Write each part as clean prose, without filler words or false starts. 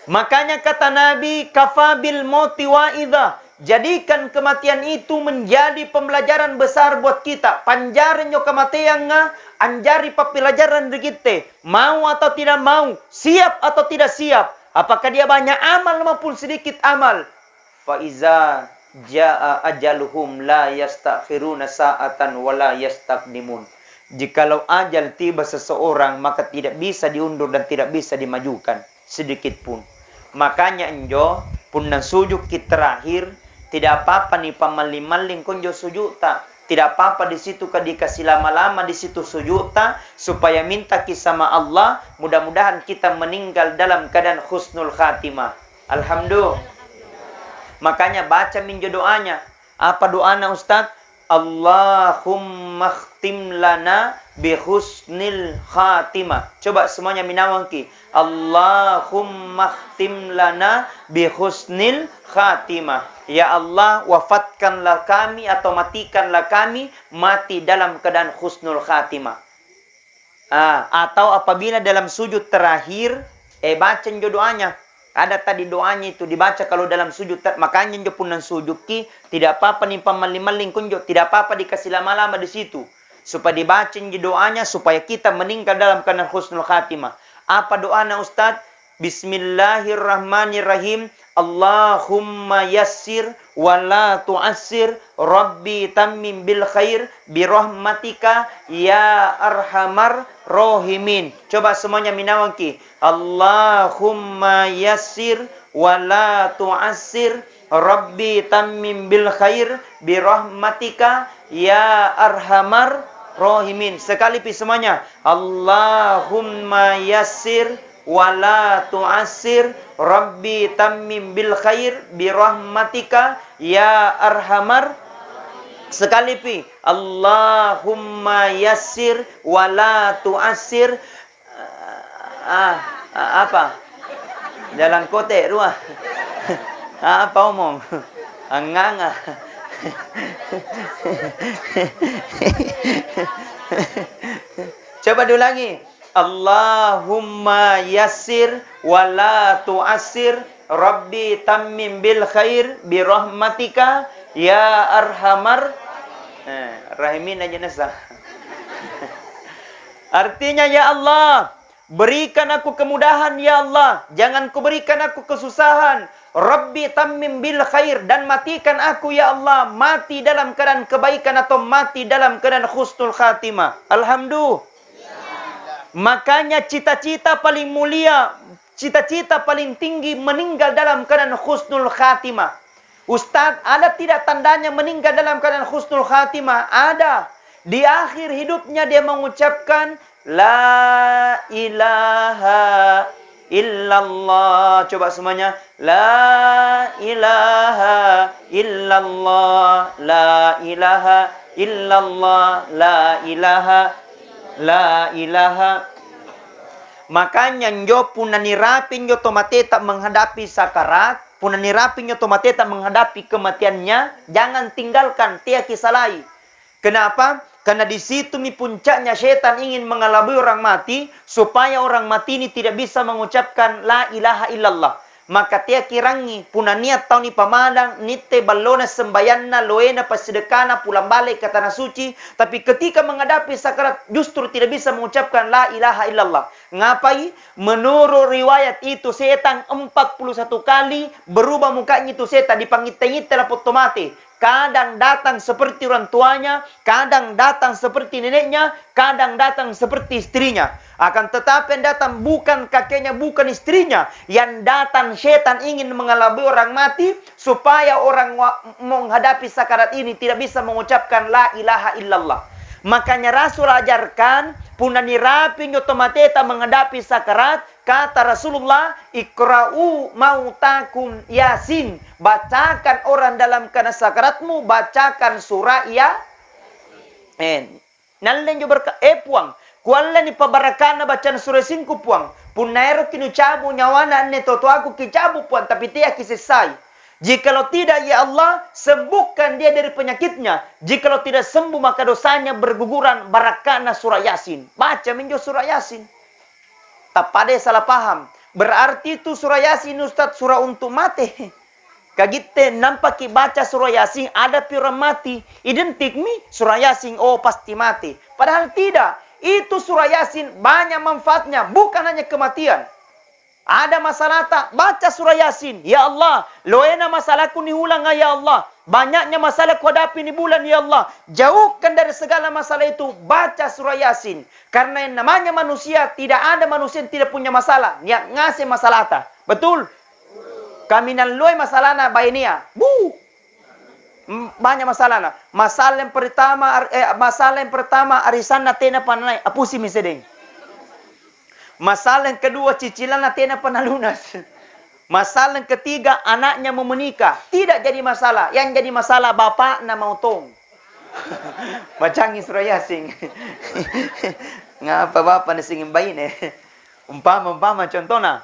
Makanya kata Nabi, kafabil mauti wa'idha. Jadikan kematian itu menjadi pembelajaran besar buat kita. Panjarin yo kematian nga, anjari pembelajaran di kita. Mau atau tidak mau, siap atau tidak siap. Apakah dia banyak amal maupun sedikit amal. Faiza ja'a ajaluhum la yastakhiruna sa'atan wa la yastaqdimun. Jikalau ajal tiba seseorang, maka tidak bisa diundur dan tidak bisa dimajukan sedikit pun. Makanya enjo pun nang sujud kita terakhir, tidak apa-apa nih pamaling-maling konjo sujud tak. Tidak apa-apa di situ ka dikasih lama-lama di situ sujud tak, supaya minta kisah Allah, mudah-mudahan kita meninggal dalam keadaan husnul khatimah. Alhamdulillah. Makanya baca minjo doanya. Apa doanya Ustaz? Allahumma khtim lana bi husnil khatimah. Coba semuanya minawangki. Allahumma khtim lana bi husnil khatimah. Ya Allah, wafatkanlah kami atau matikanlah kami mati dalam keadaan husnul khatimah. Atau apabila dalam sujud terakhir, baca doanya. Ada tadi doanya itu dibaca kalau dalam sujud. Makanya njo pun sujud ki tidak apa-apa nih pamaling-maling kunjo, tidak apa-apa dikasih lama-lama di situ. Supaya dibaca doanya supaya kita meninggal dalam keadaan husnul khatimah. Apa doanya Ustaz? Bismillahirrahmanirrahim. Allahumma yassir wa la tu'assir. Rabbi tammim bil khair birahmatika ya arhamar rahimin. Coba semuanya minawangki. Allahumma yassir wa la tu'assir. Rabbi tammim bil khair birahmatika ya arhamar rahimin. Sekali semuanya. Allahumma yassir wa la tu'assir. Rabbi tammim bil khair birahmatika ya arhamar. Sekali Allahumma yassir wa la tu'assir. Apa? Jalan kote rumah. Apa omong? Anganga. Coba diulangi. Allahumma yassir wa la tu'assir. Rabbi tammim bil khair birahmatika ya arhamar rahimin aja nasa. Artinya ya Allah, berikan aku kemudahan ya Allah, jangan kau berikan aku kesusahan. Rabbi tammim bil khair, dan matikan aku ya Allah mati dalam keadaan kebaikan atau mati dalam keadaan husnul khatimah. Alhamdulillah. Makanya cita-cita paling mulia, cita-cita paling tinggi meninggal dalam keadaan husnul khatimah. Ustaz, ada tidak tandanya meninggal dalam keadaan husnul khatimah? Ada. Di akhir hidupnya dia mengucapkan La ilaha illallah. Coba semuanya. La ilaha illallah. La ilaha illallah. La ilaha. La ilaha. Makanya nyo punani rapi nyo tomateta menghadapi sakarat, punani rapi nyo tomateta menghadapi kematiannya, jangan tinggalkan tia kisalai. Kenapa? Karena di situ mi puncaknya setan ingin mengelabui orang mati supaya orang mati ini tidak bisa mengucapkan la ilaha illallah. Maka tia kirangi puna niat tahun ni pamadang nite balona sembayanna loena pasedekana pulang balik ke tanah suci, tapi ketika menghadapi sakarat justru tidak bisa mengucapkan la ilaha illallah. Ngapai? Menurut riwayat itu setan 41 kali berubah mukanya itu setan, dipanggit-ngit telepon mati. Kadang datang seperti orang tuanya, kadang datang seperti neneknya, kadang datang seperti istrinya. Akan tetapi yang datang bukan kakeknya, bukan istrinya. Yang datang setan ingin mengelabui orang mati supaya orang menghadapi sakarat ini tidak bisa mengucapkan la ilaha illallah. Makanya Rasul ajarkan punani rapi nyotomateta menghadapi sakarat. Kata Rasulullah, ikra'u mautakum yasin. Bacakan orang dalam keadaan sakaratmu, bacakan surah Yasin. Nallen jo berka puang. Kualla ni pabarakana bacaan surah singku puang. Punairo kinu cabu nyawana ne toto aku kicabu puang, tapi dia kisesai. Jikalau tidak ya Allah, sembuhkan dia dari penyakitnya. Jikalau tidak sembuh maka dosanya berguguran. Barakana surah Yasin. Baca minjo surah Yasin. Tak pada salah paham. Berarti itu surah Yasin Ustaz surah untuk mati. Kagite nampak baca surah Yasin ada orang mati. Identik mi surah Yasin oh pasti mati. Padahal tidak. Itu surah Yasin banyak manfaatnya. Bukan hanya kematian. Ada masalah tak? Baca surah Yasin. Ya Allah. Loena masalahku ni ulang ya Allah. Banyaknya masalah ku hadapi ni bulan ya Allah. Jauhkan dari segala masalah itu. Baca surah Yasin. Karena yang namanya manusia. Tidak ada manusia yang tidak punya masalah. Yang ngasih masalah tak. Betul? Kami nalui masalah na bayania. Banyak masalah na. Masalah yang pertama arisan na tena panay. Apusi misedeng. Masalah yang kedua, cicilan natena pernah lunas. Masalah yang ketiga, anaknya mau menikah. Tidak jadi masalah. Yang jadi masalah, bapak na mau tong. Bacangi surah Yasin. Ngapa bapak na singin bayi ne? Umpama contohnya.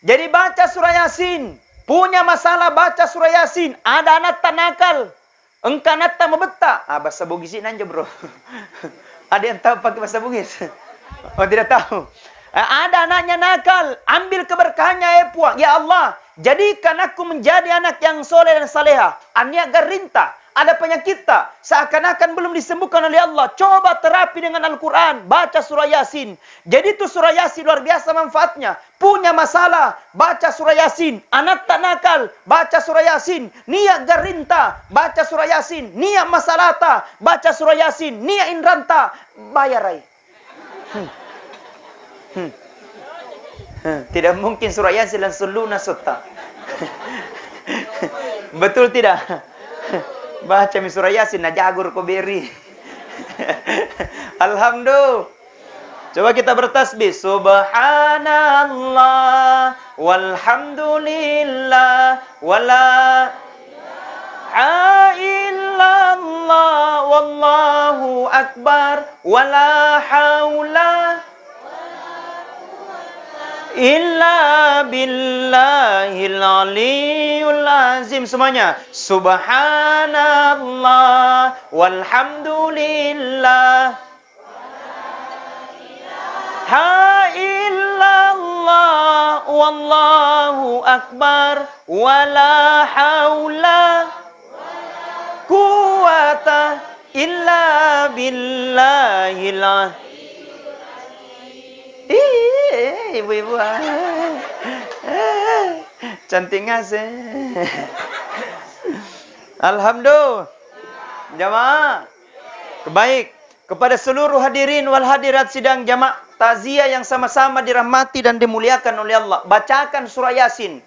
Jadi baca surah Yasin. Punya masalah, baca surah Yasin. Ada anak tak nakal. Engkau anak tak membeta. Bahasa Bugisin aja bro. Ada yang tahu pakai bahasa Bugis? Oh tidak tahu. Ada anaknya nakal, ambil keberkahannya ya puang. Ya Allah, jadikan aku menjadi anak yang soleh dan saleha. Anak gerinta, ada penyakit tak? Seakan-akan belum disembuhkan oleh Allah. Coba terapi dengan Al-Quran, baca surah Yasin. Jadi itu surah Yasin luar biasa manfaatnya. Punya masalah, baca surah Yasin. Anak tak nakal, baca surah Yasin. Niat gerinta, baca surah Yasin. Niat masalah tak, baca surah Yasin. Niat indranta, bayarai. Tidak mungkin surah Yasin langsung lunas sota. Betul tidak? Baca surah Yasin na jagur ko beri. Alhamdulillah. Coba kita bertasbih. Subhanallah walhamdulillah wala illallah wallahu akbar wala haula illa billahil aliyul azim. Semuanya. Subhanallah walhamdulillah ha illallah wallahu akbar wala haula quwata illa billahil azim. Ibu-ibu cantik ngasih. Alhamdulillah. Jamaah kebaik kepada seluruh hadirin wal hadirat sidang jamaah takziah yang sama-sama dirahmati dan dimuliakan oleh Allah. Bacakan surah Yasin.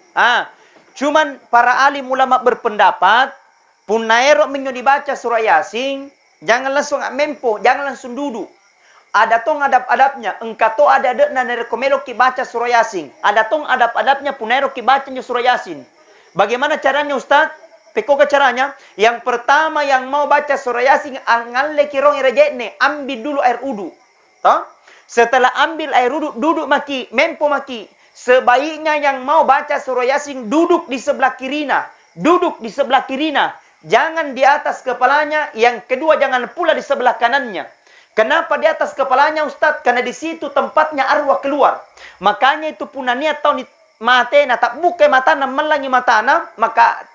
Cuman para alim ulama berpendapat punaero menyo dibaca surah Yasin, jangan langsung mempo, jangan langsung duduk. Ada tong adab-adabnya. Engkau to ada na nerekomelo ki baca surah Yasin. Ada tong adab-adabnya punero ki bacanya surah Yasin. Bagaimana caranya Ustaz? Peko ke caranya? Yang pertama yang mau baca surah Yasin ngalle kirong irejekne, ambil dulu air wudu. Toh? Setelah ambil air wudu, duduk maki, mempo maki. Sebaiknya yang mau baca surah Yasin duduk di sebelah kirina. Duduk di sebelah kirina. Jangan di atas kepalanya. Yang kedua jangan pula di sebelah kanannya. Kenapa di atas kepalanya Ustaz? Karena di situ tempatnya arwah keluar. Makanya itu puna niat tahun matena tak buka matana melangi matana, maka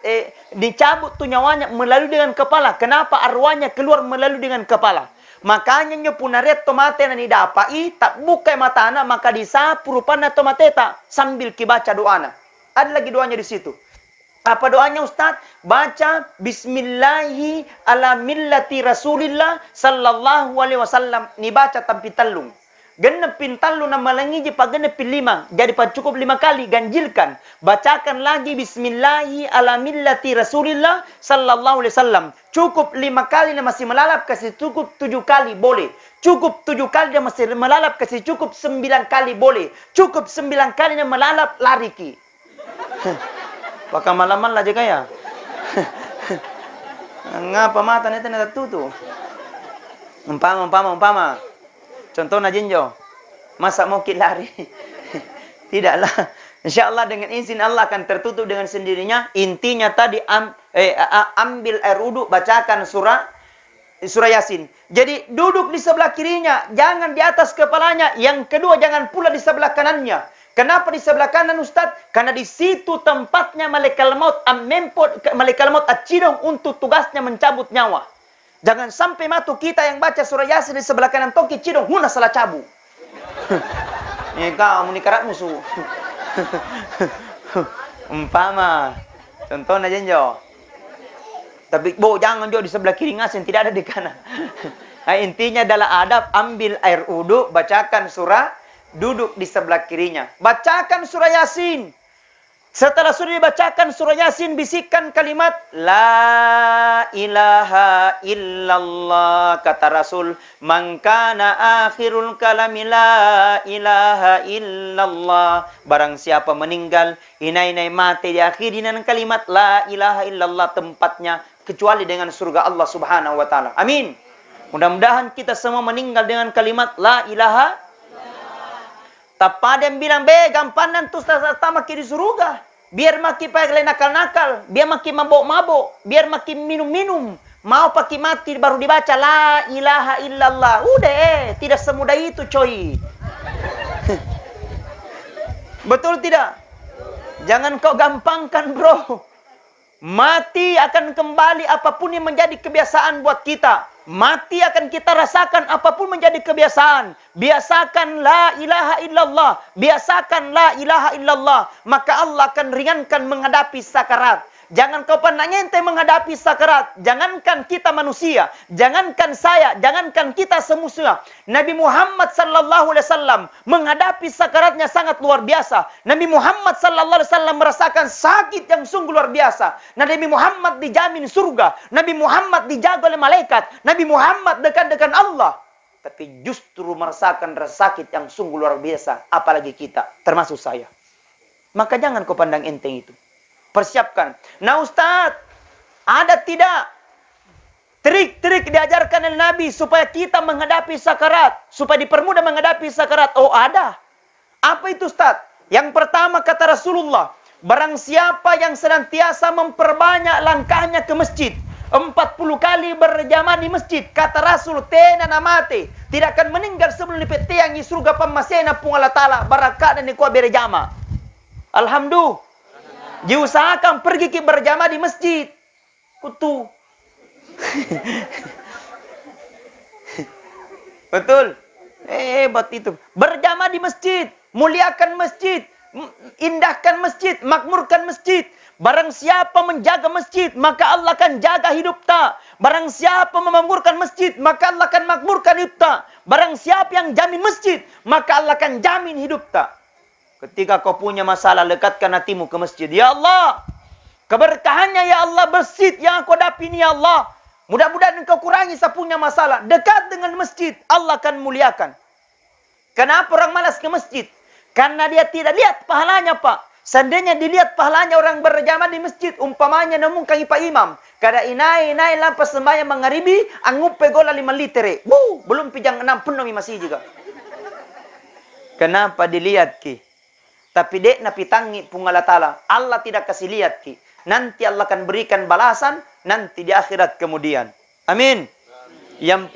dicabut tu nyawanya melalui dengan kepala. Kenapa arwahnya keluar melalui dengan kepala? Makanya nyo puna reto matena ni dapai tak buka matana, maka disapu rupana to mateta sambil kibaca doana. Ada lagi doanya di situ. Apa doanya Ustaz? Baca Bismillahi ala millati Rasulillah sallallahu alaihi wasallam. Ni baca tampi tallung. Genepin tallung nama langiji pa genepin 5. Jadi pa cukup 5 kali ganjilkan. Bacakan lagi Bismillahi ala millati Rasulillah sallallahu alaihi wasallam. Cukup 5 kali na masih melalap kasih cukup 7 kali boleh. Cukup 7 kali na masih melalap kasih cukup 9 kali boleh. Cukup 9 kali na melalap lari ki. Baka malaman lah jaga ya. Ngapa mata neta neta tutu? Umpama. Contohnya jinjo. Masa mau kita lari? Tidaklah. InsyaAllah dengan izin Allah akan tertutup dengan sendirinya. Intinya tadi ambil air wudu, bacakan surah Yasin. Jadi duduk di sebelah kirinya, jangan di atas kepalanya. Yang kedua jangan pula di sebelah kanannya. Kenapa di sebelah kanan Ustaz? Karena di situ tempatnya malaikat maut malaikat maut acidong untuk tugasnya mencabut nyawa. Jangan sampai matu kita yang baca surah Yasin di sebelah kanan toki cidong huna salah cabu. Ini kamu ni karat musuh. Umpama contohnya jenjo. Tapi jangan jo di sebelah kiri ngasin, tidak ada di kanan. Nah, intinya adalah adab, ambil air wudu, bacakan surah, duduk di sebelah kirinya. Bacakan surah Yasin. Setelah sudah dibacakan surah Yasin, bisikan kalimat La ilaha illallah. Kata Rasul, Man kana akhirul kalami la ilaha illallah. Barang siapa meninggal, inai-inai mati diakhiri dengan kalimat La ilaha illallah, tempatnya kecuali dengan surga Allah subhanahu wa ta'ala. Amin. Mudah-mudahan kita semua meninggal dengan kalimat La ilaha. Tak ada yang bilang, gampanan tuh sama di surga. Biar makin pakai nakal-nakal, biar makin mabok-mabok, biar makin minum-minum. Mau pakai mati baru dibaca La ilaha illallah. Udah, tidak semudah itu coy. Betul tidak? Jangan kau gampangkan bro. Mati akan kembali apapun yang menjadi kebiasaan buat kita. Mati akan kita rasakan apapun menjadi kebiasaan. Biasakan la ilaha illallah. Biasakan la ilaha illallah. Maka Allah akan ringankan menghadapi sakarat. Jangan kau pandang ente menghadapi sakarat. Jangankan kita manusia. Jangankan saya. Jangankan kita semua. Nabi Muhammad sallallahu alaihi wasallam menghadapi sakaratnya sangat luar biasa. Nabi Muhammad sallallahu alaihi wasallam merasakan sakit yang sungguh luar biasa. Nabi Muhammad dijamin surga. Nabi Muhammad dijaga oleh malaikat. Nabi Muhammad dekat dengan Allah. Tapi justru merasakan rasa sakit yang sungguh luar biasa. Apalagi kita. Termasuk saya. Maka jangan kau pandang enteng itu. Persiapkan. Nah Ustaz, ada tidak trik-trik diajarkan oleh Nabi supaya kita menghadapi sakarat, supaya dipermudah menghadapi sakarat? Oh ada. Apa itu Ustaz? Yang pertama kata Rasulullah, barang siapa yang senantiasa memperbanyak langkahnya ke masjid, 40 kali berjamaah di masjid, kata Rasul, tena namate, tidak akan meninggal sebelum dipetiangi surga pemasena pun Allah Ta'ala, barakat dan ikwa berjamaah. Alhamdulillah. Diusahakan pergi ke berjamaah di masjid. Kutu. Betul. Hebat itu. Berjamaah di masjid. Muliakan masjid. Indahkan masjid. Makmurkan masjid. Barang siapa menjaga masjid, maka Allah akan jaga hidup tak. Barang siapa memakmurkan masjid, maka Allah akan makmurkan hidup tak. Barang siapa yang jamin masjid, maka Allah akan jamin hidup tak. Ketika kau punya masalah, lekatkan hatimu ke masjid. Ya Allah, keberkahannya ya Allah, masjid yang aku dapat ini ya Allah. Mudah-mudahan engkau kurangi saya punya masalah. Dekat dengan masjid, Allah akan muliakan. Kenapa orang malas ke masjid? Karena dia tidak lihat pahalanya Pak. Seandainya dilihat pahalanya orang berjamaah di masjid, umpamanya namun kaki Pak Imam. Kada inai lampas sembahyang mangaribi, angupe gola 5 litere. Belum pijang 6 penuh masih juga. Kenapa dilihat ki? Tapi dek na pitangi pun Allah Ta'ala. Allah tidak kasih lihat ki. Nanti Allah akan berikan balasan. Nanti di akhirat kemudian. Amin. Yang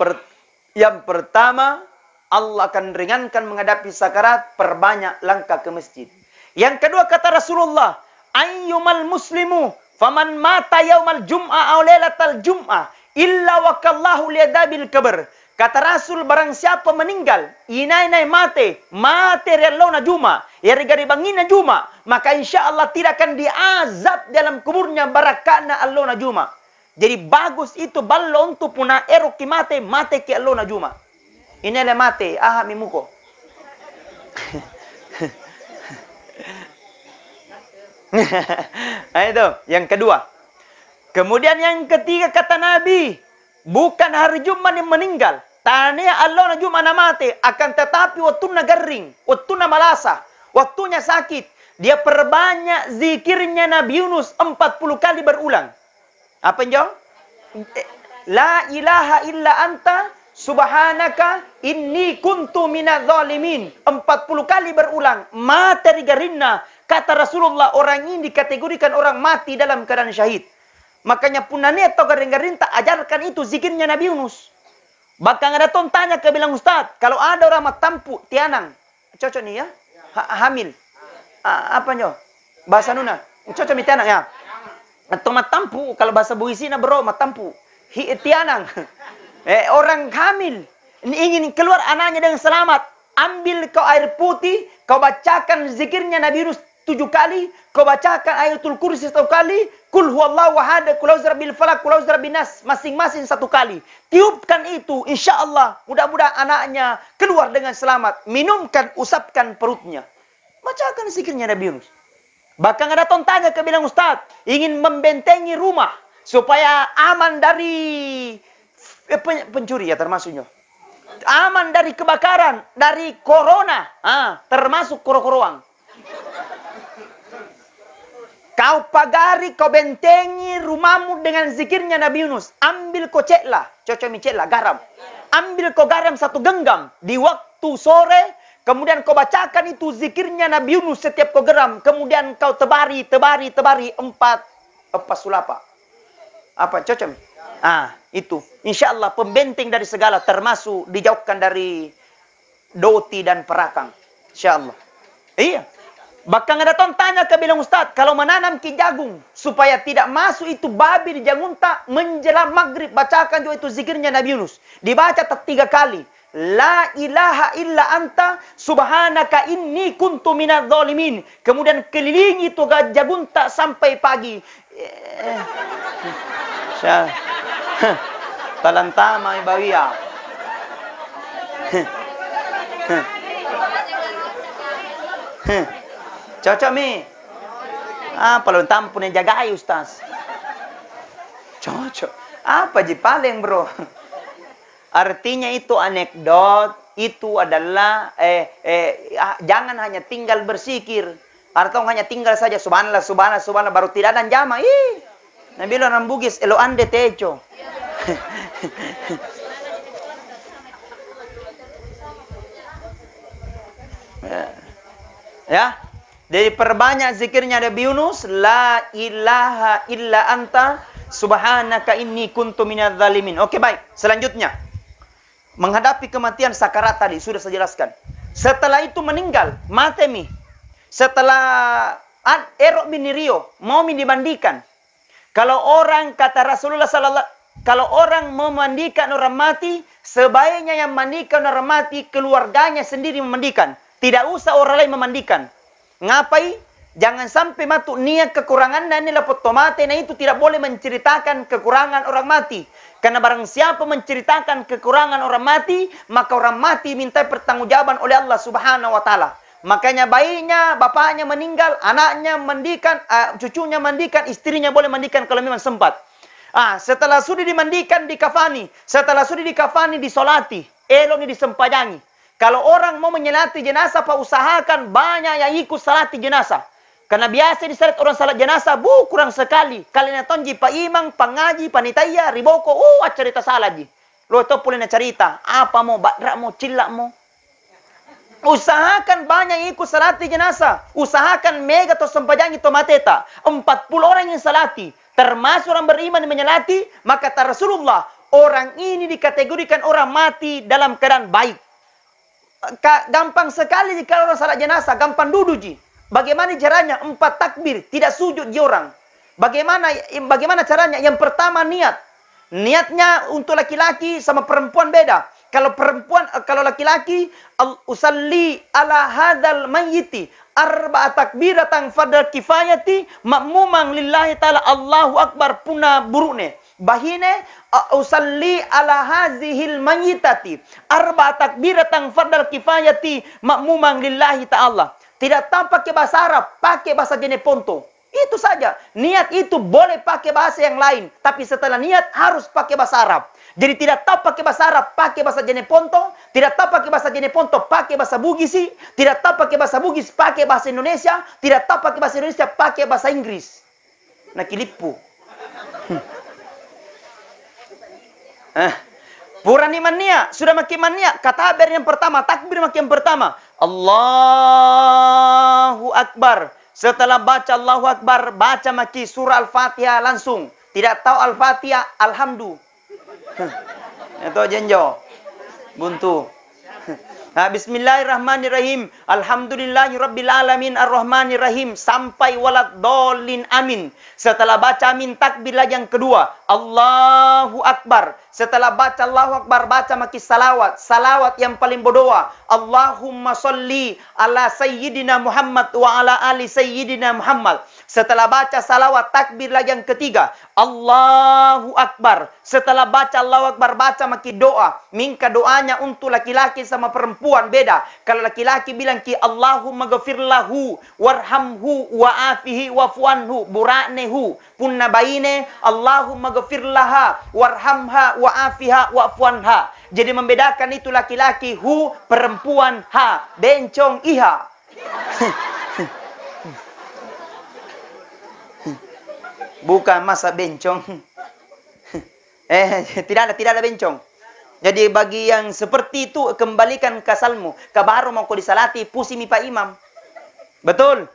pertama. Allah akan ringankan menghadapi sakarat. Perbanyak langkah ke masjid. Yang kedua kata Rasulullah. Ayyumal muslimu. Faman mata yaumal jum'ah aw lailatal jum'ah. Illa wakallahu liadabil kabar. Kata Rasul, barang siapa meninggal, inai mate relona juma, ya regari bangina juma, maka insya Allah tidak akan diazab dalam kuburnya barakana allona juma. Jadi bagus itu ballo untuk puna eroki mate ki allona juma. Ini adalah mate, mimuko. Nah itu, yang kedua. Kemudian yang ketiga kata Nabi, bukan hari Jumat yang meninggal. Tanya Allah na Jumat na mati. Akan tetapi waktu na garing. Waktu na malasa. Waktunya sakit. Dia perbanyak zikirnya Nabi Yunus 40 kali berulang. Apa yang jawab? La ilaha illa anta subhanaka inni kuntu minadz zalimin. 40 kali berulang. Materi garinna. Kata Rasulullah, orang ini dikategorikan orang mati dalam keadaan syahid. Makanya punane atau garing-garing tak ajarkan itu zikirnya Nabi Yunus. Bahkan ada ton tanya ke bilang Ustaz, kalau ada orang matampu tianang, cocok nih ya, hamil. apa nyo? Bahasa Nuna. Cocok mitianang ya. Atau matampu kalau bahasa Buisina bro, matampu. Tianang. Orang hamil ingin keluar anaknya dengan selamat. Ambil kau air putih, kau bacakan zikirnya Nabi Yunus 7 kali, kau bacakan ayatul kursi 1 kali, kul huwallahu ahad, kul a'udzu bil falaq, kul a'udzu bin nas, masing-masing 1 kali. Tiupkan itu, insyaallah mudah-mudahan anaknya keluar dengan selamat. Minumkan, usapkan perutnya. Bacakan zikirnya Nabi Yunus. Bahkan ada tanya ke bilang, Ustaz, ingin membentengi rumah supaya aman dari pencuri ya termasuknya. Aman dari kebakaran, dari corona, termasuk koro-koroang. Kau pagari, kau bentengi rumahmu dengan zikirnya Nabi Yunus. Ambil kau ceklah, cocok garam. Ambil kau garam 1 genggam di waktu sore. Kemudian kau bacakan itu zikirnya Nabi Yunus setiap kau geram. Kemudian kau tebari 4 sulapa. Apa cocok? Itu. Insyaallah pembenteng dari segala, termasuk dijauhkan dari doti dan perakang. Insyaallah. Iya. Bahkan ada tanya ke bilang, Ustaz, kalau menanam ki jagung supaya tidak masuk itu babi di jagunta menjelang maghrib, bacakan juga itu zikirnya Nabi Yunus. Dibaca 3 kali. La ilaha illa anta subhanaka inni kuntu minadz zalimin. Kemudian kelilingi itu jagunta sampai pagi. Talantama ibawia. Cocok mi. Palun tampun yang jagai Ustaz. Cocok. Apa ji paling bro? Artinya itu anekdot. Itu adalah jangan hanya tinggal bersikir atau hanya tinggal saja subhanallah subhanallah subhanallah baru tidak ada jama. Nabi orang Bugis elo ande tejo. Ya. Jadi perbanyak zikirnya Nabi Yunus, la ilaha illa anta subhanaka inni kuntu minadz zalimin. Oke, baik. Selanjutnya, menghadapi kematian sakarat tadi sudah saya jelaskan. Setelah itu meninggal, mati. Setelah Erok bin Rio mau dimandikan. Kalau orang kata Rasulullah kalau orang memandikan orang mati, sebaiknya yang mandikan orang mati keluarganya sendiri memandikan. Tidak usah orang lain memandikan. Ngapai? Jangan sampai matu niat kekurangan dan nilai potomate. Nah itu tidak boleh menceritakan kekurangan orang mati. Karena barang siapa menceritakan kekurangan orang mati, maka orang mati minta pertanggungjawaban oleh Allah Subhanahu wa taala. Makanya bayinya, bapaknya meninggal, anaknya mandikan, cucunya mandikan, istrinya boleh mandikan kalau memang sempat. Setelah sudah dimandikan, dikafani. Setelah sudah dikafani, disolati. Elok disempajangi. Kalau orang mau menyelati jenazah, Pak, usahakan banyak yang ikut salati jenazah. Karena biasa disalat orang salat jenazah, kurang sekali. Kalian tonji Pak Imam, pengaji, panitia, riboko, cerita salah ji. Lo itu pulih cerita, apa mau, badrak mau, cilak mau. Usahakan banyak yang ikut salati jenazah. Usahakan mega atau sempajangi atau mateta. 40 orang yang salati. Termasuk orang beriman yang menyelati, maka kata Rasulullah, orang ini dikategorikan orang mati dalam keadaan baik. Gampang sekali jika orang salat jenazah, gampang duduk ji. Bagaimana caranya? 4 takbir, tidak sujud ji orang. Bagaimana caranya? Yang pertama niat. Niatnya untuk laki-laki sama perempuan beda. Kalau laki-laki, usalli ala hadzal mayyiti arba'a takbiratan fardal kifayati ma'mumang lillahi ta'ala Allahu akbar puna burune. Bahine usalli ala hazihil mayyitati arba'a takbiratan fardal kifayati ma'mumang lillahi ta'ala. Tidak tahu pakai bahasa Arab, pakai bahasa Jeneponto. Itu saja. Niat itu boleh pakai bahasa yang lain, tapi setelah niat harus pakai bahasa Arab. Jadi tidak tahu pakai bahasa Arab, pakai bahasa Jeneponto. Tidak tahu pakai bahasa Jeneponto, pakai bahasa Bugisi. Tidak tahu pakai bahasa Bugis, pakai bahasa Indonesia. Tidak tahu pakai bahasa Indonesia, pakai bahasa Inggris. Nah, kilipu. Purani mania, sudah makin mania. Kata yang pertama, takbir makin pertama. Allahu Akbar. Setelah baca Allahu Akbar, baca maki surah Al-Fatihah langsung. Tidak tahu Al-Fatihah, Alhamdulillah. Itu jenjo. Buntu. Bismillahirrahmanirrahim. Alhamdulillahirabbil alamin arrahmanirrahim sampai waladdallin amin. Setelah baca amin takbir lagi yang kedua. Allahu akbar. Setelah baca Allahu akbar baca maki salawat. Salawat yang paling berdoa. Allahumma sholli ala sayyidina Muhammad wa ala ali sayyidina Muhammad. Setelah baca salawat takbir lagi yang ketiga. Allahu akbar. Setelah baca Allahu akbar baca maki doa. Minta doanya untuk laki-laki sama perempuan beda. Kalau laki-laki bilang ki Allahumma ghafir lahu warhamhu wa'afihi wa'fuanhu buraknehu punna baine Allahumma ghafir laha warhamha wa'afiha wa'fuanha. Jadi membedakan itu laki-laki hu, perempuan ha, bencong iha. Bukan masa bencong. Tidak ada bencong. Jadi bagi yang seperti itu kembalikan ke asalmu. Kabaru mau kau disalati pusing pak imam. Betul.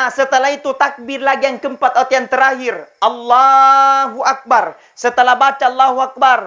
Setelah itu takbir lagi yang keempat atau yang terakhir. Allahu Akbar. Setelah baca Allahu Akbar.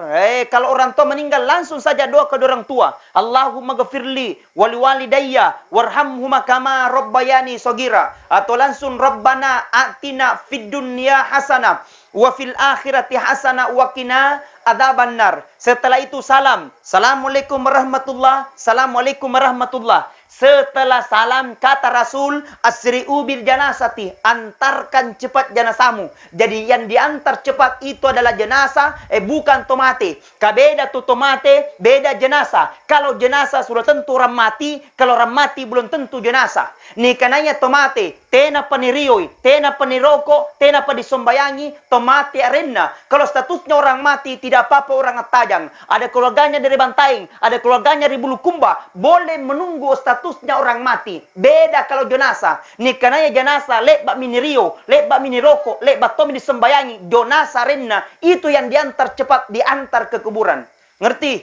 Kalau orang tua meninggal langsung saja doa ke orang tua. Allahumma ghafirli wali walidayya warhamhuma kama rabbayani shaghira. Atau langsung Rabbana atina fid dunya hasanah wa fil akhirati hasanah wa qina adzabannar. Setelah itu salam. Assalamualaikum warahmatullah. Assalamualaikum warahmatullah. Setelah salam kata Rasul asri'u bil janasati, antarkan cepat jenazahmu. Jadi yang diantar cepat itu adalah jenazah, bukan tomate. Kabeda tu tomate, beda jenazah. Kalau jenazah sudah tentu orang mati, kalau orang mati belum tentu jenazah. Ni kananya tomate, tena panirioi, tena paniroko, tena padisombayangi, tomate arena. Kalau statusnya orang mati tidak apa-apa orang tajang. Ada keluarganya dari Bantaing, ada keluarganya dari Bulukumba, boleh menunggu statusnya orang mati. Beda kalau jenazah. Ni kananya jenazah lek bak minirio, lek bak miniroko, lek bak tomi disembayangi, jenazah renna itu yang diantar cepat diantar ke kuburan. Ngerti?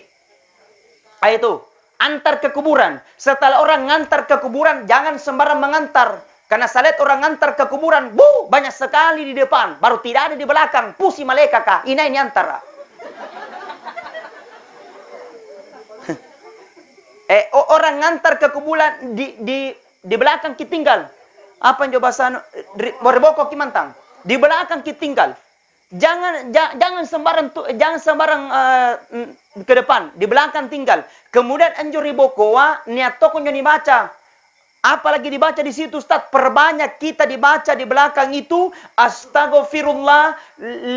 Itu antar ke kuburan. Setelah orang ngantar ke kuburan jangan sembarang mengantar. Karena saya lihat orang ngantar ke kuburan, banyak sekali di depan, baru tidak ada di belakang. Pusi malaikat kah? Ini antar. Orang ngantar ke kuburan di belakang kita tinggal. Apa yang coba sana? Berboko kimantang. Di belakang kita tinggal. Jangan sembarang ke depan, di belakang tinggal. Kemudian anjur ribokoa niat tokonya dibaca. Apalagi dibaca di situ Ustaz, perbanyak kita dibaca di belakang itu astaghfirullah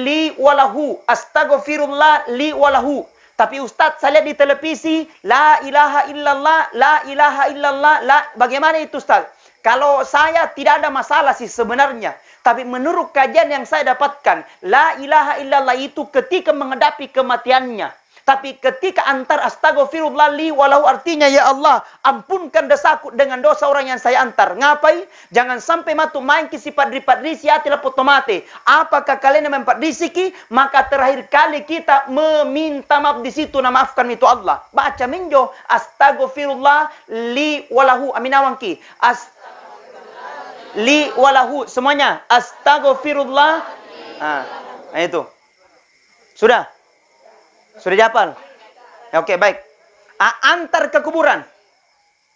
li walahu, astaghfirullah li walahu. Tapi Ustaz saya lihat di televisi la ilaha illallah, la ilaha illallah, la. Bagaimana itu Ustaz? Kalau saya tidak ada masalah sih sebenarnya. Tapi menurut kajian yang saya dapatkan, la ilaha illallah itu ketika menghadapi kematiannya. Tapi ketika antar astaghfirullah li walau artinya ya Allah, ampunkan dosaku dengan dosa orang yang saya antar. Ngapai? Jangan sampai matu main ki sifat padri si ati lepotomate. Apakah kalian yang mempadrisiki? Maka terakhir kali kita meminta maaf di situ, na maafkan itu Allah. Baca minjo astaghfirullah li walahu aminawangki. Li walahu semuanya astaghfirullah. Itu. Sudah dihafal? Ya, oke, baik. Antar ke kuburan.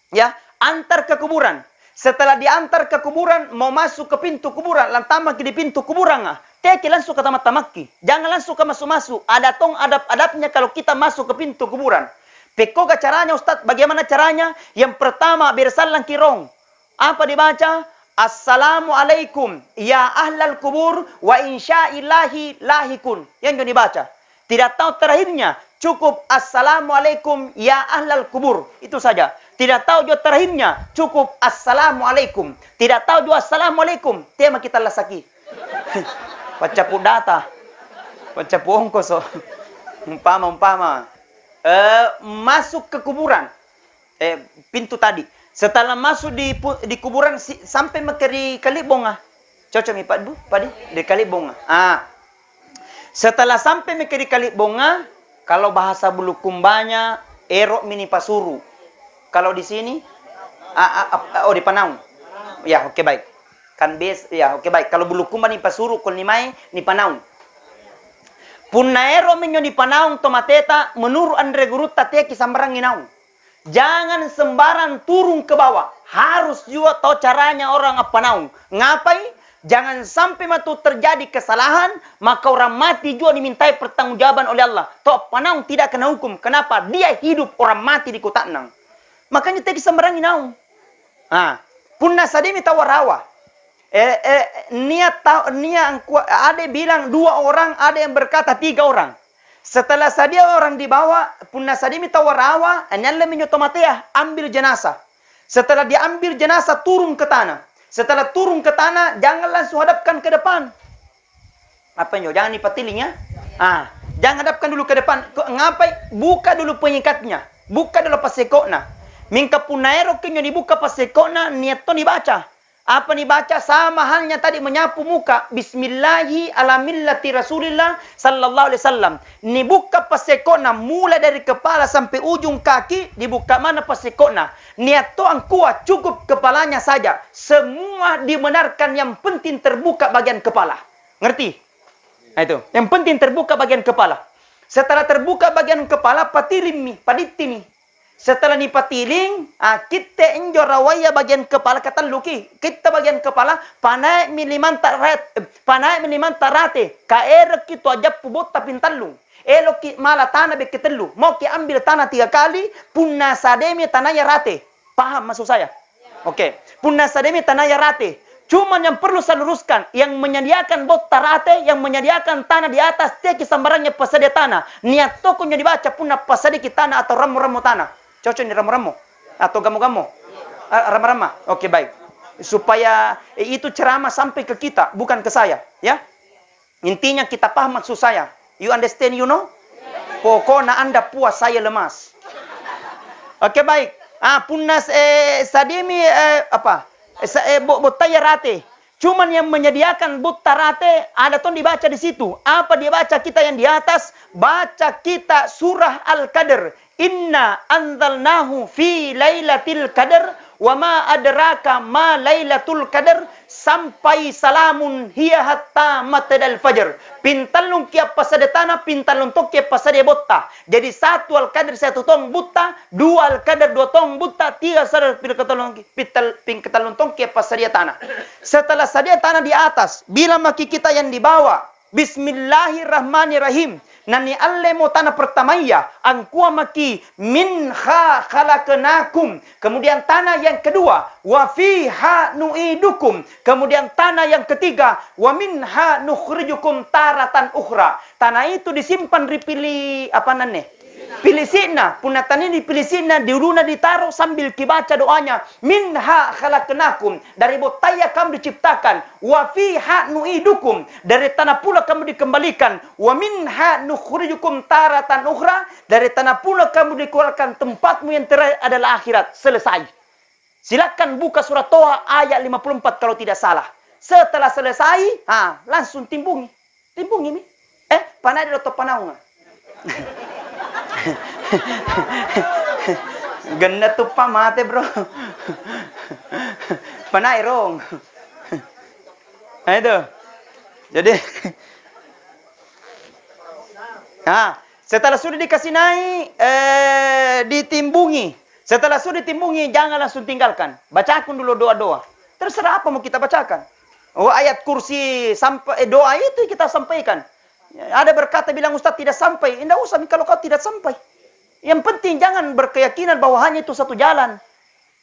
Ya, antar ke kuburan. Setelah diantar ke kuburan, mau masuk ke pintu kuburan, lantamaki di pintu kuburan. Teki langsung ke tamat-tamaki. Jangan langsung ke masuk-masuk. Ada tong adab-adabnya kalau kita masuk ke pintu kuburan. Pekoga caranya Ustaz, bagaimana caranya? Yang pertama, bersalam kirong. Apa dibaca? Assalamualaikum ya ahlal kubur wa insya'illahi lahikun. Yang dibaca. Tidak tahu terakhirnya, cukup assalamualaikum ya ahlal kubur. Itu saja. Tidak tahu juga terakhirnya, cukup assalamualaikum. Tidak tahu juga assalamualaikum, tema kita lasaki. Pacapu data. Pacapu ongkos. Umpama. Masuk ke kuburan. Pintu tadi. Setelah masuk di kuburan sampai di kalibonga. Cocok nih Pak Bu, Padi? Di kalibonga. Setelah sampai di kalibonga, kalau bahasa Bulukumbanya, erok mini pasuru. Kalau di sini, di Panaung. Ya, oke baik. Kan bes, ya oke baik. Kalau Bulukumba ni pasuru, kul ni mai ni Panaung. Punna ero minyo ni Panaung tomateta, menurut Andre Gurut tateki sambarang inaung. Jangan sembarang turun ke bawah. Harus juga tahu caranya orang apa naung. Ngapai? Jangan sampai matu terjadi kesalahan, maka orang mati juga dimintai pertanggungjawaban oleh Allah. Tok panaung tidak kena hukum. Kenapa? Dia hidup, orang mati di kota nang. Makanya tadi sembarangi naung. Punna sademi tawarawa. Ada bilang 2 orang, ada yang berkata 3 orang. Setelah sadia orang dibawa, punna sademi tawarawa, nyalle minyotomatea, ambil jenazah. Setelah diambil jenazah, turun ke tanah. Setelah turun ke tanah, jangan langsung hadapkan ke depan. Apa nyo? Jangan dipatiling ya. Jangan hadapkan dulu ke depan. Ngapai? Buka dulu pengikatnya. Buka dulu pasekokna. Mingka punaero kenyo dibuka pasekokna, niat to dibaca. Apa dibaca? Sama halnya tadi menyapu muka. Bismillahi ala millati Rasulillah sallallahu alaihi wasallam. Dibuka pasekokna mulai dari kepala sampai ujung kaki, dibuka mana pasekokna. Niat to ang kuat, cukup kepalanya saja. Semua dibenarkan, yang penting terbuka bagian kepala. Ngerti? Nah itu. Yang penting terbuka bagian kepala. Setelah terbuka bagian kepala, patiling mi, paditimi. Setelah dipatiling, kita enjo rawaya bagian kepala, kata luki. Kita bagian kepala, panai miliman tarate. Kaer kita aja pubot tapi talung. Elo ki mala tanah beketelu. Mau ki ambil tanah 3 kali, punna sademi tanahnya rate. Paham maksud saya? Oke. Punna sademi tanahnya rate. Cuman yang perlu saya luruskan, yang menyediakan bot tarate, yang menyediakan tanah di atas, teki sambarangnya pasadia tanah. Niat tokonya dibaca punna pasadia ki tanah atau ramu-ramu tanah. Cocok ini ramu-ramu atau gamu-gamu? Rama-rama. Oke, baik. Supaya itu ceramah sampai ke kita, bukan ke saya, ya. Intinya kita paham maksud saya. You understand, you know? Pokoknya Anda puas, saya lemas. Oke, baik. Punnas sadimi botaya rate. Cuman yang menyediakan butta rate ada tuh dibaca di situ. Apa dia baca kita yang di atas? Baca kita surah Al-Qadr. Inna anzalnahu fi lailatul qadar wa ma adraka ma lailatul qadar sampai salamun hiya hatta matadal fajr. Pintalung kia pasade tanah, pintalung tok kia pasade botta. Jadi 1 Al-Qadr 1 tong butta, 2 Al-Qadr 2 tong butta, 3 sadar pintalung tong kia pasade tanah. Setelah sadia tanah di atas, bila maki kita yang di bawah, Bismillahirrahmanirrahim. Nani alle mo tanah pertamanya, angkua maki minha khalaqnakum. Kemudian tanah yang kedua, wa fiha nu'idukum. Kemudian tanah yang ketiga, wa minha nukhrijukum taratan ukhra. Tanah itu disimpan dipilih apa nane? Pilisina, punatan ini pilisina diuruna ditaruh sambil kibaca doanya. Minha khalaqnakum, dari botaya kamu diciptakan. Wa fiha nu'idukum, dari tanah pula kamu dikembalikan. Wa minha nukhrijukum taratan ukhra, dari tanah pula kamu dikeluarkan, tempatmu yang terakhir adalah akhirat. Selesai. Silakan buka surat Toha ayat 54 kalau tidak salah. Setelah selesai, langsung timbungi. Timbungi nih. Panai atau panaungan. Ganda tuh pamate bro. Panai rong. Nah itu. Jadi setelah sudah dikasih naik, ditimbungi. Setelah sudah ditimbungi, jangan langsung tinggalkan. Bacakan dulu doa-doa. Terserah apa mau kita bacakan. Ayat kursi sampai doa itu kita sampaikan. Ada berkata bilang Ustaz tidak sampai. Tidak usah kalau kau tidak sampai. Yang penting jangan berkeyakinan bahwa hanya itu satu jalan.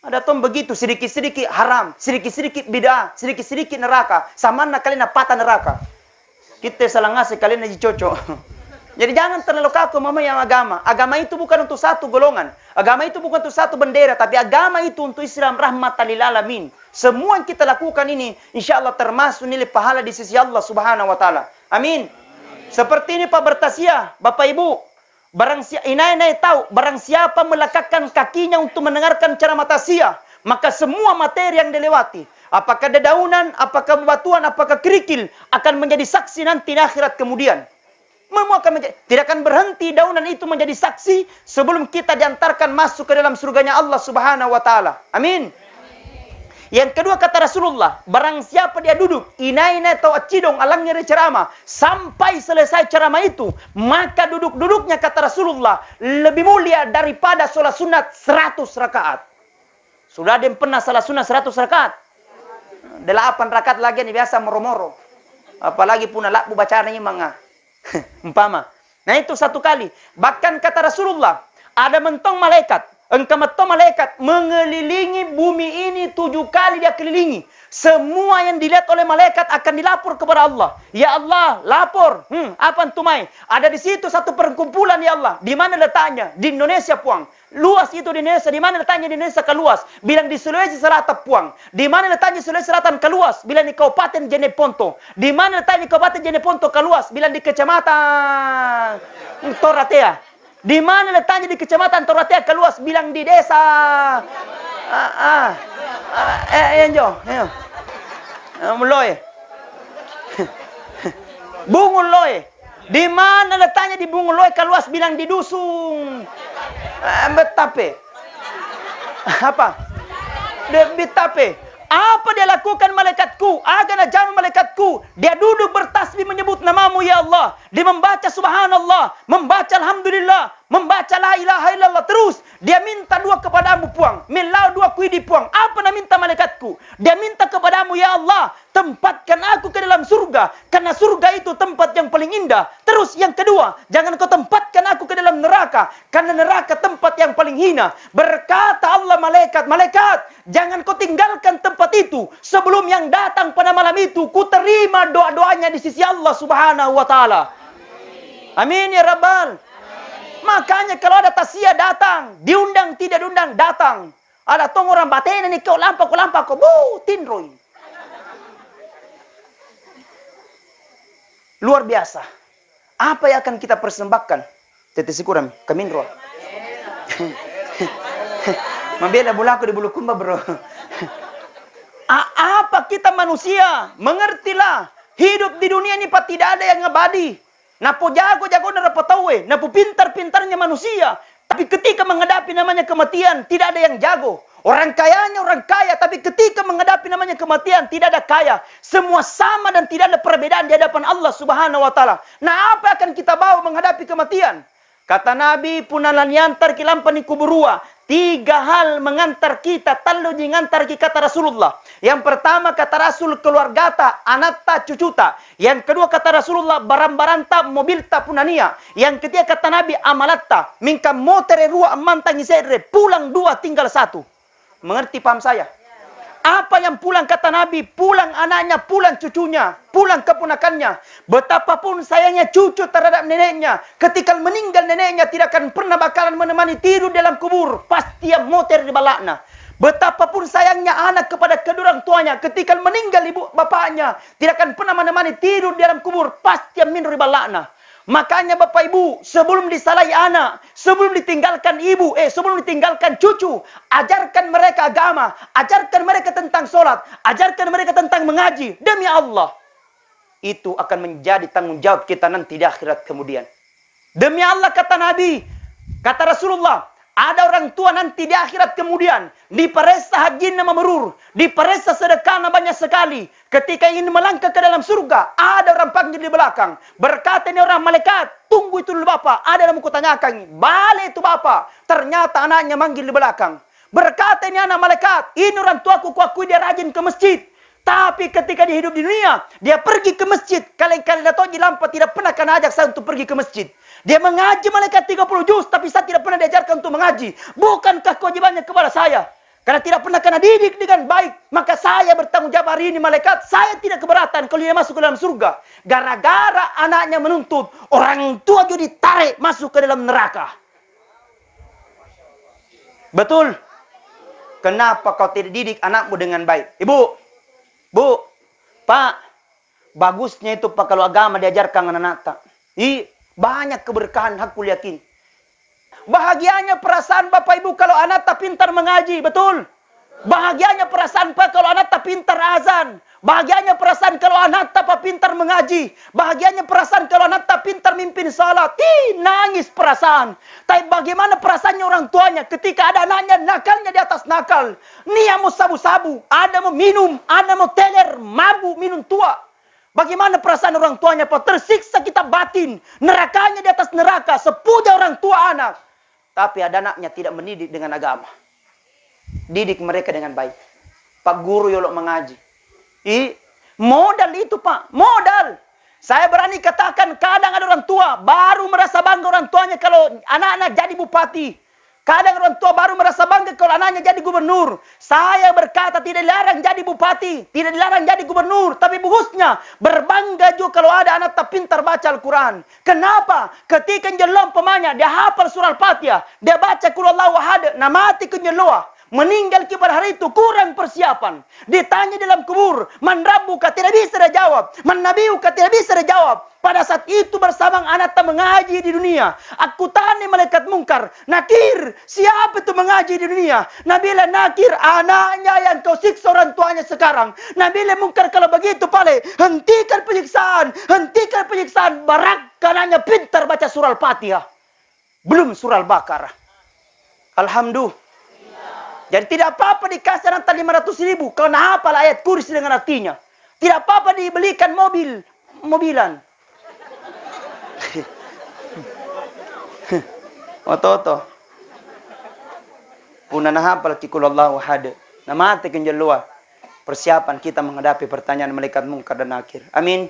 Ada tom begitu, sedikit-sedikit haram, sedikit-sedikit bid'ah, sedikit-sedikit neraka. Samana kalian patah neraka. Kita salah ngasih kalian aja cocok. Jadi jangan terlalu kaku yang agama. Agama itu bukan untuk satu golongan. Agama itu bukan untuk satu bendera. Tapi agama itu untuk Islam rahmatan lil alamin. Semua yang kita lakukan ini insya Allah termasuk nilai pahala di sisi Allah subhanahu wa ta'ala. Amin. Seperti ini Pak Bertasia, Bapak Ibu. Inai tahu, barang siapa melekatkan kakinya untuk mendengarkan ceramah tasia, maka semua materi yang dilewati, apakah dedaunan, apakah bebatuan, apakah kerikil, akan menjadi saksi nanti di akhirat kemudian. Tidak akan berhenti daunan itu menjadi saksi sebelum kita diantarkan masuk ke dalam surganya Allah subhanahu wa ta'ala. Amin. Yang kedua kata Rasulullah, barang siapa dia duduk, ina-ina atau acidong alangnya ceramah, sampai selesai ceramah itu, maka duduk-duduknya kata Rasulullah, lebih mulia daripada sholat sunat 100 rakaat. Sudah ada yang pernah sholat sunat 100 rakaat? 8 rakaat lagi ini biasa moro-moro. Apalagi puna lakbu bacaan ini manga. Umpama. Nah itu satu kali. Bahkan kata Rasulullah, ada mentong malaikat. Engkau mentong malaikat mengelilingi bumi ini 7 kali dia kelilingi. Semua yang dilihat oleh malaikat akan dilapor kepada Allah. Ya Allah, lapor. Apa antumai? Ada di situ satu perkumpulan ya Allah. Di mana letaknya? Di Indonesia puang. Luas itu di Indonesia. Di mana letaknya di Indonesia keluas? Bilang di Sulawesi Selatan puang. Di mana letaknya Sulawesi Selatan keluas? Bilang di Kabupaten Jeneponto. Di mana letaknya Kabupaten Jeneponto keluas? Bilang di Kecamatan Toratea. Di mana letaknya di Kecamatan Toratea keluas? Bilang di desa. Muloy. Bungun Loy. Di mana letaknya di Bungun Loy keluas? Bilang di dusun. Betape. Apa? Betape. Apa dia lakukan malaikatku? Agar jamu malaikatku. Dia duduk bertasbih menyebut namamu ya Allah. Dia membaca subhanallah. Membaca alhamdulillah. Membaca la ilaha illallah. Terus dia minta dua kepadamu puang. Milau dua kuidi puang. Apa nak minta malaikatku? Dia minta kepadamu ya Allah. Tempatkan aku ke dalam surga. Karena surga itu tempat yang paling indah. Terus yang kedua. Jangan kau tempatkan aku ke dalam neraka. Karena neraka tempat yang paling hina. Berkata Allah malaikat. Malaikat. Jangan kau tinggalkan tempat itu. Sebelum yang datang pada malam itu. Ku terima doa-doanya di sisi Allah subhanahu wa ta'ala. Amin ya Rabbal. Makanya kalau ada tasia datang, diundang tidak diundang datang. Ada tong orang batin ini kau lampak kau tinroy. Luar biasa. Apa yang akan kita persembahkan? Tetesi kurang, kaminro. Mambela bulaku di bulu kumba bro. Apa kita manusia? Mengertilah. Hidup di dunia ini pak tidak ada yang abadi. Napo jago-jago na rapatawe, napo pintar-pintarnya manusia. Tapi ketika menghadapi namanya kematian, tidak ada yang jago. Orang kayanya orang kaya, tapi ketika menghadapi namanya kematian, tidak ada kaya. Semua sama dan tidak ada perbedaan di hadapan Allah subhanahu wa ta'ala. Nah apa akan kita bawa menghadapi kematian? Kata Nabi, punalan yantar kilampani kuburua. 3 hal mengantar kita, talu ngantar kita kata Rasulullah. Yang pertama kata Rasul keluargata, anakta, cucuta. Yang kedua kata Rasulullah barang-baranta, mobilta punania. Yang ketiga kata Nabi amalatta, mingka motere rua mantangi sedre, pulang 2 tinggal 1. Mengerti paham saya? Apa yang pulang kata Nabi? Pulang anaknya, pulang cucunya, pulang keponakannya. Betapapun sayangnya cucu terhadap neneknya. Ketika meninggal neneknya tidak akan pernah bakalan menemani tidur dalam kubur. Pasti yang motor di balakna. Betapapun sayangnya anak kepada kedua orang tuanya. Ketika meninggal ibu bapaknya tidak akan pernah menemani tidur dalam kubur. Pasti yang minum di balakna. Makanya Bapak Ibu, sebelum disalahi anak, sebelum ditinggalkan ibu, sebelum ditinggalkan cucu, ajarkan mereka agama, ajarkan mereka tentang sholat, ajarkan mereka tentang mengaji. Demi Allah, itu akan menjadi tanggung jawab kita nanti di akhirat kemudian. Demi Allah kata Nabi, kata Rasulullah, ada orang tua nanti di akhirat kemudian, diperesa hajinya memerur, diperesa sedekahnya banyak sekali. Ketika ingin melangkah ke dalam surga, ada orang panggil di belakang. Berkata ini orang malaikat, tunggu itu dulu Bapak. Ada yang mau kutanyakan, balik itu Bapak. Ternyata anaknya manggil di belakang. Berkata ini anak malaikat, ini orang tuaku kuakui dia rajin ke masjid. Tapi ketika dia hidup di dunia, dia pergi ke masjid. Kali-kali datang di lampa tidak pernah akan ajak saya untuk pergi ke masjid. Dia mengaji malaikat 30 juz, tapi saya tidak pernah diajarkan untuk mengaji. Bukankah kewajibannya kepada saya? Karena tidak pernah kena didik dengan baik, maka saya bertanggung jawab hari ini malaikat. Saya tidak keberatan kalau dia masuk ke dalam surga. Gara-gara anaknya menuntut, orang tua juga ditarik masuk ke dalam neraka. Betul? Kenapa kau tidak didik anakmu dengan baik? Ibu, Bu, Pak, bagusnya itu Pak kalau agama diajarkan anak-anak. Banyak keberkahan aku yakin. Bahagianya perasaan Bapak Ibu kalau anak tak pintar mengaji, betul? Bahagianya perasaan Pak kalau anak tak pintar azan. Bahagianya perasaan kalau anak tak pintar mengaji. Bahagianya perasaan kalau anak tak pintar mimpin salat. Nangis perasaan. Tapi bagaimana perasaannya orang tuanya ketika ada anaknya nakalnya di atas nakal. Nia mau sabu-sabu. Ada mau minum. Ada mau teler. Mabuk minum tua. Bagaimana perasaan orang tuanya? Pak? Tersiksa kita batin. Nerakanya di atas neraka. Sepuja orang tua anak. Tapi ada anaknya tidak mendidik dengan agama. Didik mereka dengan baik. Pak guru yolok mengaji. Modal itu Pak, modal. Saya berani katakan kadang ada orang tua baru merasa bangga orang tuanya kalau anak-anak jadi bupati. Kadang orang tua baru merasa bangga kalau anaknya jadi gubernur. Saya berkata tidak dilarang jadi bupati, tidak dilarang jadi gubernur. Tapi bagusnya berbangga juga kalau ada anak tak pintar baca Al-Quran. Kenapa? Ketika njelom pemanya, dia hafal surah Al-Fatihah. Dia baca Qul Huwallahu Ahad, nah mati kenjeloa. Meninggal pada hari itu kurang persiapan. Ditanya dalam kubur, man rabbuka tidak bisa dia jawab, man nabiyuka tidak bisa dia jawab. Pada saat itu bersama anak tak mengaji di dunia. Aku tanya malaikat mungkar, Nakir, siapa itu mengaji di dunia? Nabila Nakir, anaknya yang kau siksa orang tuanya sekarang. Nabila mungkar kalau begitu pale, hentikan penyiksaan, barak kanannya pintar baca surah Al-Fatihah. Belum surah Al-Baqarah. Alhamdulillah. Jadi tidak apa-apa dikasih nanti 500.000. Kau nak hafal ayat kursi dengan artinya. Tidak apa-apa dibelikan mobilan. Oto. Una hafal Qul Huwallahu Ahad. Nama hati kenjelua. Persiapan kita menghadapi pertanyaan malaikat mungkar dan nakir. Amin.